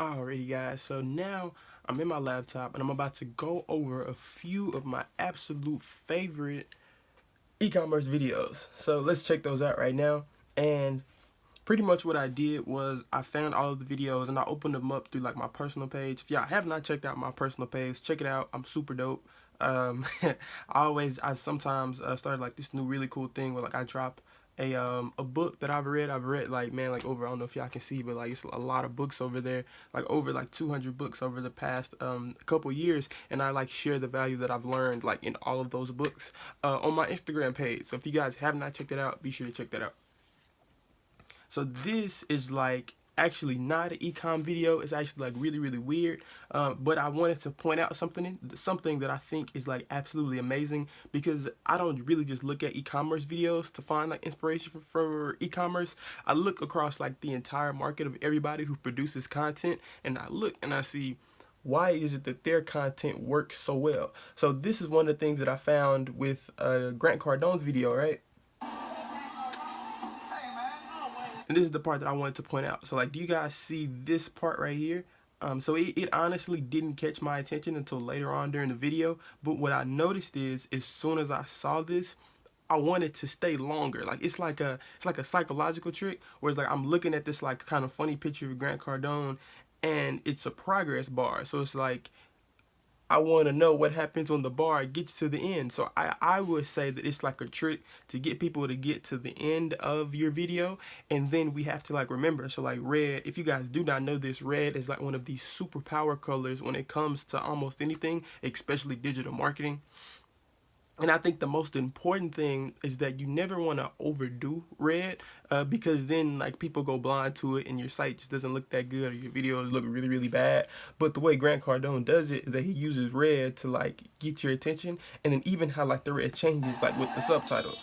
Alrighty guys, so now I'm in my laptop and I'm about to go over a few of my absolute favorite e-commerce videos. So let's check those out right now. And pretty much what I did was I found all of the videos and I opened them up through like my personal page. If y'all have not checked out my personal page, check it out. I'm super dope. I sometimes started like this new really cool thing where like I drop a book that I've read. I've read like, man, like over, I don't know if y'all can see, but like it's a lot of books over there, like over like 200 books over the past couple years, and I like share the value that I've learned like in all of those books on my Instagram page. So if you guys have not checked it out, be sure to check that out. So this is like actually not an ecom video. It's actually like really weird, but I wanted to point out something that I think is like absolutely amazing, because I don't really just look at e-commerce videos to find like inspiration for e-commerce. I look across like the entire market of everybody who produces content, and I look and I see why is it that their content works so well. So this is one of the things that I found with Grant Cardone's video, right? And this is the part that I wanted to point out. So like, do you guys see this part right here? So it honestly didn't catch my attention until later on during the video. But what I noticed is, as soon as I saw this, I wanted to stay longer. Like it's like a psychological trick, where it's like I'm looking at this like kind of funny picture of Grant Cardone, and it's a progress bar. So it's like, I want to know what happens when the bar gets to the end. So I would say that it's like a trick to get people to get to the end of your video. And then we have to like remember, so like red, if you guys do not know this, red is like one of these superpower colors when it comes to almost anything, especially digital marketing. And I think the most important thing is that you never want to overdo red, because then like people go blind to it and your site just doesn't look that good, or your videos look really bad. But the way Grant Cardone does it is that he uses red to like get your attention, and then even how like the red changes like with the subtitles.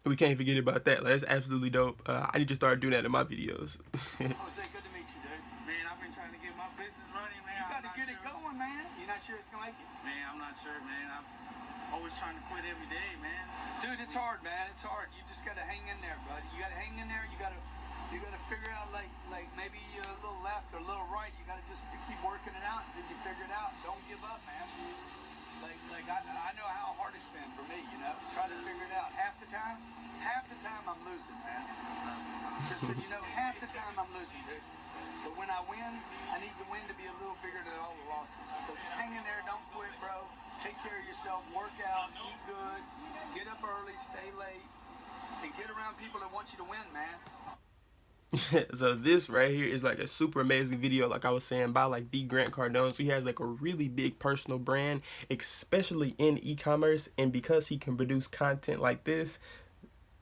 We can't forget about that. Like, that's absolutely dope. I need to start doing that in my videos. Jose, good to meet you, dude. Man, I've been trying to get my business running, man. You got to get it going, man. You're not sure it's going to make it? Man, I'm not sure, man. I'm always trying to quit every day, man. Dude, it's hard, man. It's hard. You just got to hang in there, buddy. You got to hang in there. You got to figure out, like maybe a little left or a little right. You got to just keep working it out until you figure it out. Don't give up, man. I know how hard it's been for me, you know. Try to figure it out. Half the time I'm losing, man. Just so you know, half the time I'm losing, dude. But when I win, I need the win to be a little bigger than all the losses. So just hang in there, don't quit, bro. Take care of yourself, work out, eat good, get up early, stay late, and get around people that want you to win, man. So this right here is like a super amazing video, like I was saying, by like the Grant Cardone. So he has like a really big personal brand, especially in e-commerce, and because he can produce content like this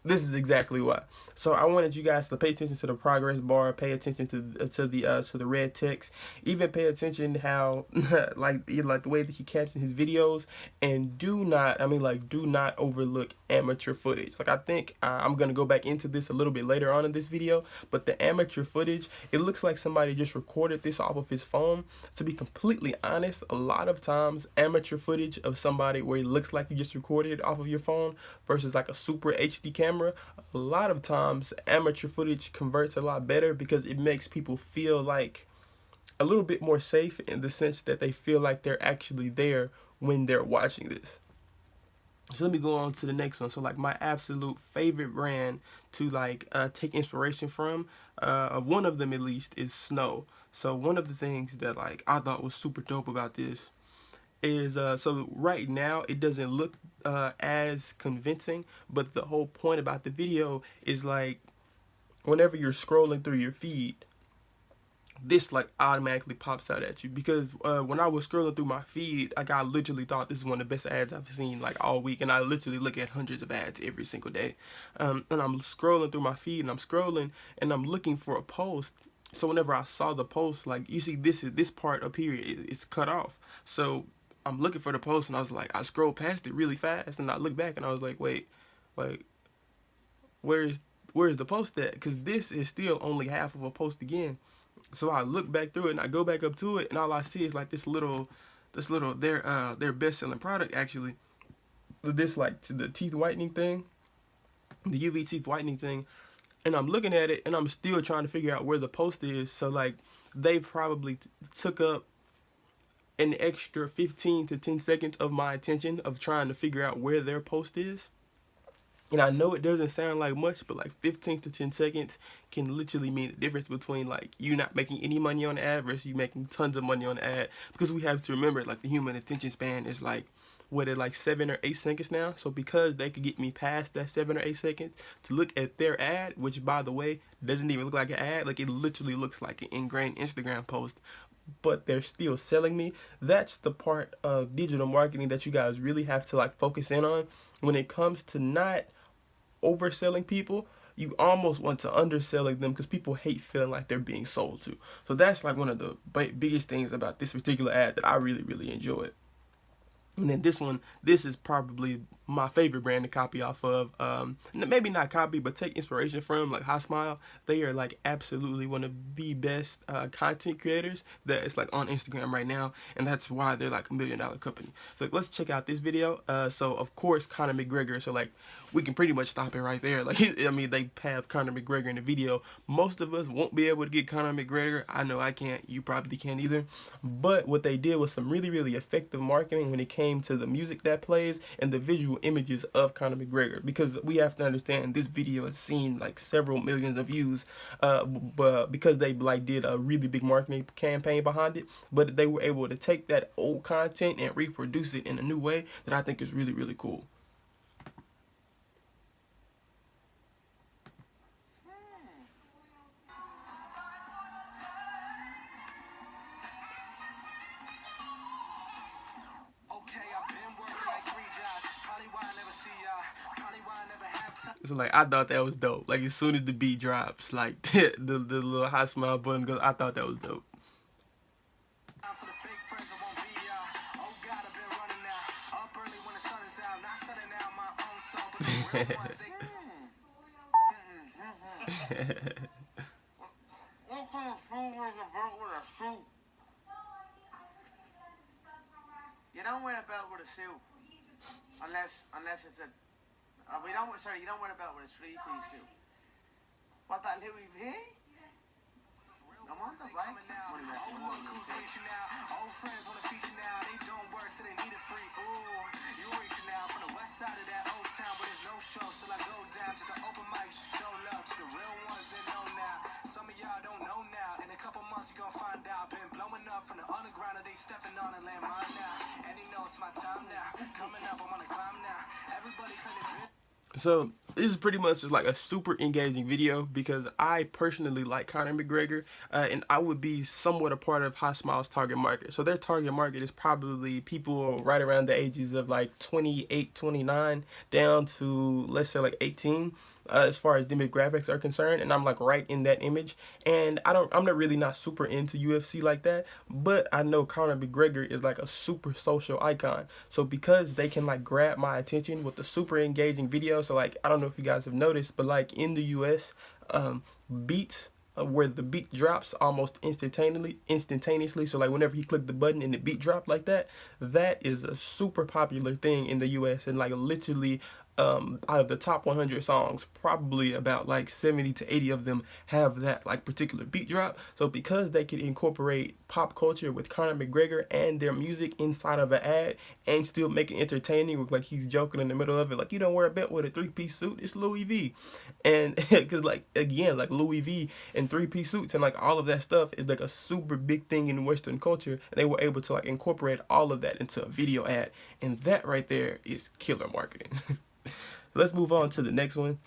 is exactly why. So I wanted you guys to pay attention to the progress bar, pay attention to the red text, even pay attention how like the way that he captions his videos, and do not overlook amateur footage. Like I think I'm gonna go back into this a little bit later on in this video, but the amateur footage, it looks like somebody just recorded this off of his phone. To be completely honest, a lot of times amateur footage of somebody where it looks like you just recorded it off of your phone versus like a super HD camera, a lot of times amateur footage converts a lot better, because it makes people feel like a little bit more safe, in the sense that they feel like they're actually there when they're watching this. So let me go on to the next one. So like my absolute favorite brand to like take inspiration from, one of them at least, is Snow. So one of the things that like I thought was super dope about this is so right now it doesn't look as convincing, but the whole point about the video is like, whenever you're scrolling through your feed, this like automatically pops out at you. Because when I was scrolling through my feed, like I literally thought this is one of the best ads I've seen like all week, and I literally look at hundreds of ads every single day, and I'm scrolling through my feed, and I'm scrolling and I'm looking for a post. So whenever I saw the post, like you see this part up here is cut off. So I'm looking for the post, and I was like, I scrolled past it really fast, and I looked back and I was like, wait, like where's the post at? Because this is still only half of a post again. So I look back through it and I go back up to it, and all I see is like this little their best selling product, actually, this like the teeth whitening thing. the UV teeth whitening thing, and I'm looking at it and I'm still trying to figure out where the post is. So like they probably took up an extra 15 to 10 seconds of my attention of trying to figure out where their post is. And I know it doesn't sound like much, but like 15 to 10 seconds can literally mean the difference between like you not making any money on the ad versus you making tons of money on the ad. Because we have to remember, like, the human attention span is like, what, at like 7 or 8 seconds now. So because they could get me past that 7 or 8 seconds to look at their ad, which by the way doesn't even look like an ad, like it literally looks like an ingrained Instagram post, but they're still selling me. That's the part of digital marketing that you guys really have to like focus in on when it comes to not overselling people. You almost want to underselling them because people hate feeling like they're being sold to. So that's like one of the biggest things about this particular ad that I really enjoyed. And then this is probably my favorite brand to copy off of. Maybe not copy, but take inspiration from, like Hot Smile. They are like absolutely one of the best content creators that is like on Instagram right now, and that's why they're like $1 million company. So like, let's check out this video. So of course Conor McGregor. So like we can pretty much stop it right there. Like I mean, they have Conor McGregor in the video. Most of us won't be able to get Conor McGregor. I know I can't. You probably can't either. But what they did was some really effective marketing when it came to the music that plays and the visual images of Conor McGregor, because we have to understand this video has seen like several millions of views, but because they like did a really big marketing campaign behind it, but they were able to take that old content and reproduce it in a new way that I think is really cool. So like I thought that was dope. Like as soon as the beat drops, like the little Hot Smile button goes, I thought that was dope. You don't wear a belt with a suit, unless it's a. You don't wear a belt with a three-piece suit. What, that Louis V? No one's a black. Old friends want to feature now. They don't work, so they need a free. Ooh, you reaching out from the west side of that old town, but there's no show, so I go down to the open mic, show love to the real ones that know now. Some of y'all don't know now. In a couple months, you're gonna find out. Been blowing up from the underground, and they stepping on and land mine now. And he knows my time now. Coming up, I'm on the climb now. Everybody claiming it. So this is pretty much just like a super engaging video because I personally like Conor McGregor, and I would be somewhat a part of Hot Smile's target market. So their target market is probably people right around the ages of like 28, 29 down to, let's say, like 18. As far as demographics are concerned, and I'm like right in that image. And I'm not super into UFC like that, but I know Conor McGregor is like a super social icon. So because they can like grab my attention with the super engaging video, so like I don't know if you guys have noticed, but like in the US, beats where the beat drops almost instantaneously. So like whenever he clicked the button and the beat dropped like that, that is a super popular thing in the US, and like literally out of the top 100 songs, probably about like 70 to 80 of them have that like particular beat drop. So because they could incorporate pop culture with Conor McGregor and their music inside of an ad and still make it entertaining with like he's joking in the middle of it, like, you don't wear a belt with a three-piece suit, it's Louis V. And because like again, like Louis V and three-piece suits and like all of that stuff is like a super big thing in Western culture, and they were able to like incorporate all of that into a video ad, and that right there is killer marketing. Let's move on to the next one.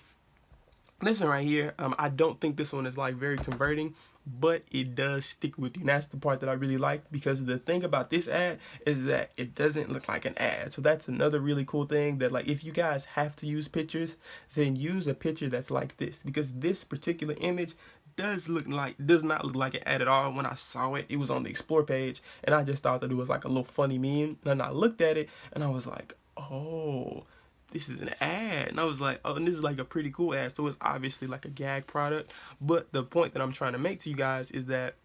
This one right here, I don't think this one is like very converting, but it does stick with you. And that's the part that I really like, because the thing about this ad is that it doesn't look like an ad. So that's another really cool thing, that like if you guys have to use pictures, then use a picture that's like this, because this particular image does not look like an ad at all. When I saw it, it was on the explore page, and I just thought that it was like a little funny meme. And I looked at it and I was like, oh, this is an ad. And I was like, oh, and this is like a pretty cool ad. So it's obviously like a gag product. But the point that I'm trying to make to you guys is that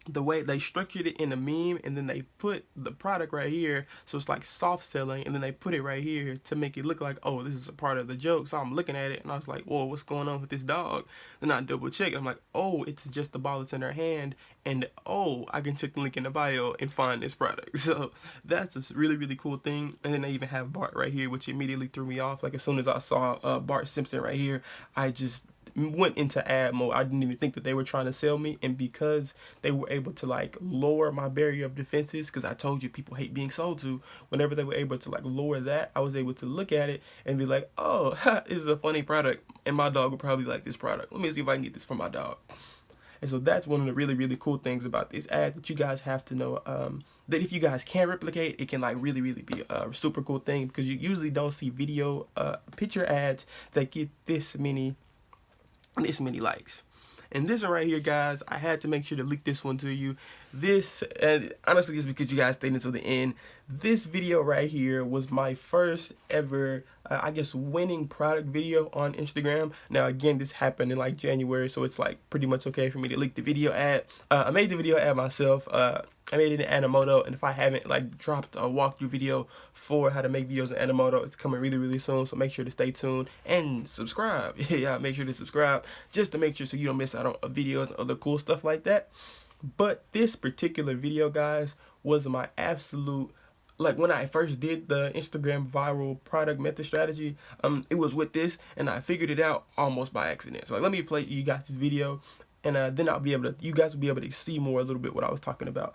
the way they structured it in a meme, and then they put the product right here, so it's like soft selling, and then they put it right here to make it look like, oh, this is a part of the joke. So I'm looking at it and I was like, whoa, what's going on with this dog? Then I double check, I'm like, oh, it's just the ball that's in her hand, and oh, I can check the link in the bio and find this product. So that's a really, really cool thing. And then they even have Bart right here, which immediately threw me off. Like as soon as I saw Bart Simpson right here, I just went into ad mode. I didn't even think that they were trying to sell me, and because they were able to like lower my barrier of defenses, because I told you people hate being sold to, whenever they were able to like lower that, I was able to look at it and be like, oh, this is a funny product and my dog would probably like this product. Let me see if I can get this for my dog. And so that's one of the really, really cool things about this ad that you guys have to know, that if you guys can replicate, it can like really, really be a super cool thing, because you usually don't see video picture ads that get this many likes. And this one right here, guys, I had to make sure to leak this one to you. This, and honestly, it's because you guys stayed until the end. This video right here was my first ever, I guess, winning product video on Instagram. Now, again, this happened in like January, so it's like pretty much okay for me to leak the video ad. I made the video ad myself. I made it in Animoto, and if I haven't like dropped a walkthrough video for how to make videos in Animoto, it's coming really, really soon. So make sure to stay tuned and subscribe. Yeah, make sure to subscribe just to make sure so you don't miss out on videos and other cool stuff like that. But this particular video, guys, was my absolute, like when I first did the Instagram viral product method strategy, it was with this, and I figured it out almost by accident. So like, let me play you guys this video, and then I'll be able to, you guys will be able to see more a little bit what I was talking about.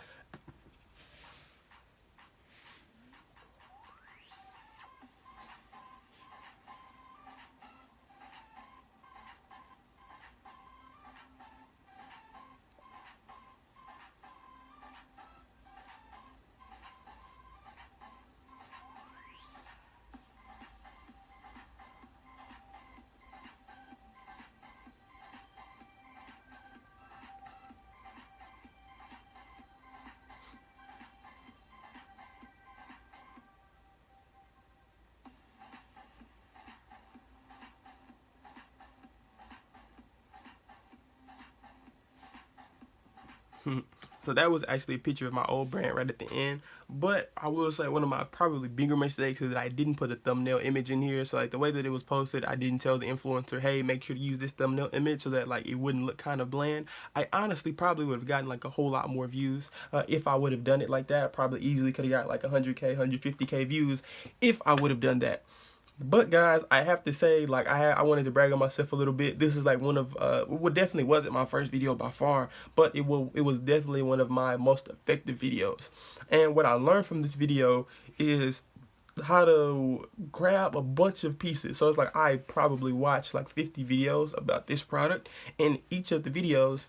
So that was actually a picture of my old brand right at the end. But I will say one of my probably bigger mistakes is that I didn't put a thumbnail image in here. So like the way that it was posted, I didn't tell the influencer, hey, make sure to use this thumbnail image so that like it wouldn't look kind of bland. I honestly probably would have gotten like a whole lot more views if I would have done it like that. I probably easily could have got like 100K, 150K views if I would have done that. But guys, I have to say, like, I wanted to brag on myself a little bit. This is like one of, well, definitely wasn't my first video by far, but it was definitely one of my most effective videos. And what I learned from this video is how to grab a bunch of pieces. So it's like I probably watched like 50 videos about this product, and each of the videos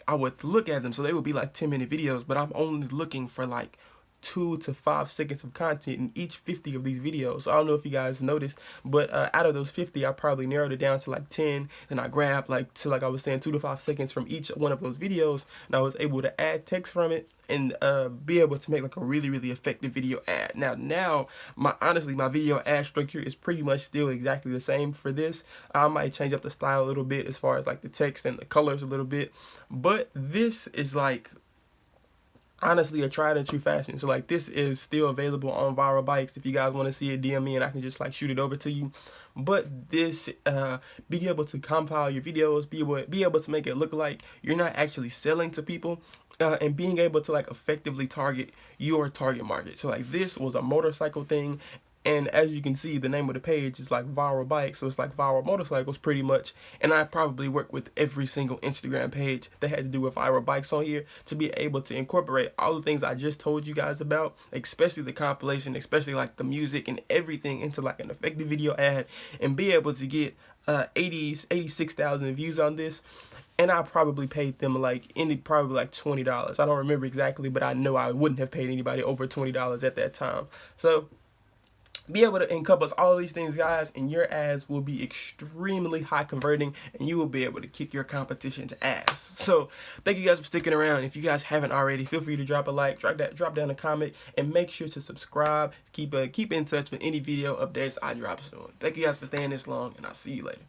I would look at them, so they would be like 10-minute videos, but I'm only looking for like 2 to 5 seconds of content in each 50 of these videos. So I don't know if you guys noticed, but out of those 50, I probably narrowed it down to like 10, and I grabbed like I was saying 2 to 5 seconds from each one of those videos, and I was able to add text from it and be able to make like a really, really effective video ad. Now honestly my video ad structure is pretty much still exactly the same for this. I might change up the style a little bit as far as like the text and the colors a little bit, but this is like honestly a tried and true fashion. So like this is still available on Viral Bikes. If you guys want to see it, DM me and I can just like shoot it over to you. But this being able to compile your videos, be able to make it look like you're not actually selling to people, and being able to like effectively target your target market. So like this was a motorcycle thing, and as you can see, the name of the page is like Viral Bikes, so it's like viral motorcycles pretty much. And I probably work with every single Instagram page that had to do with viral bikes on here to be able to incorporate all the things I just told you guys about, especially the compilation, especially like the music and everything, into like an effective video ad, and be able to get 86,000 views on this. And I probably paid them like probably like $20. I don't remember exactly, but I know I wouldn't have paid anybody over $20 at that time. So be able to encompass all these things, guys, and your ads will be extremely high converting, and you will be able to kick your competition's ass. So thank you guys for sticking around. If you guys haven't already, feel free to drop a like, drop down a comment, and make sure to subscribe. Keep in touch with any video updates I drop soon. Thank you guys for staying this long, and I'll see you later.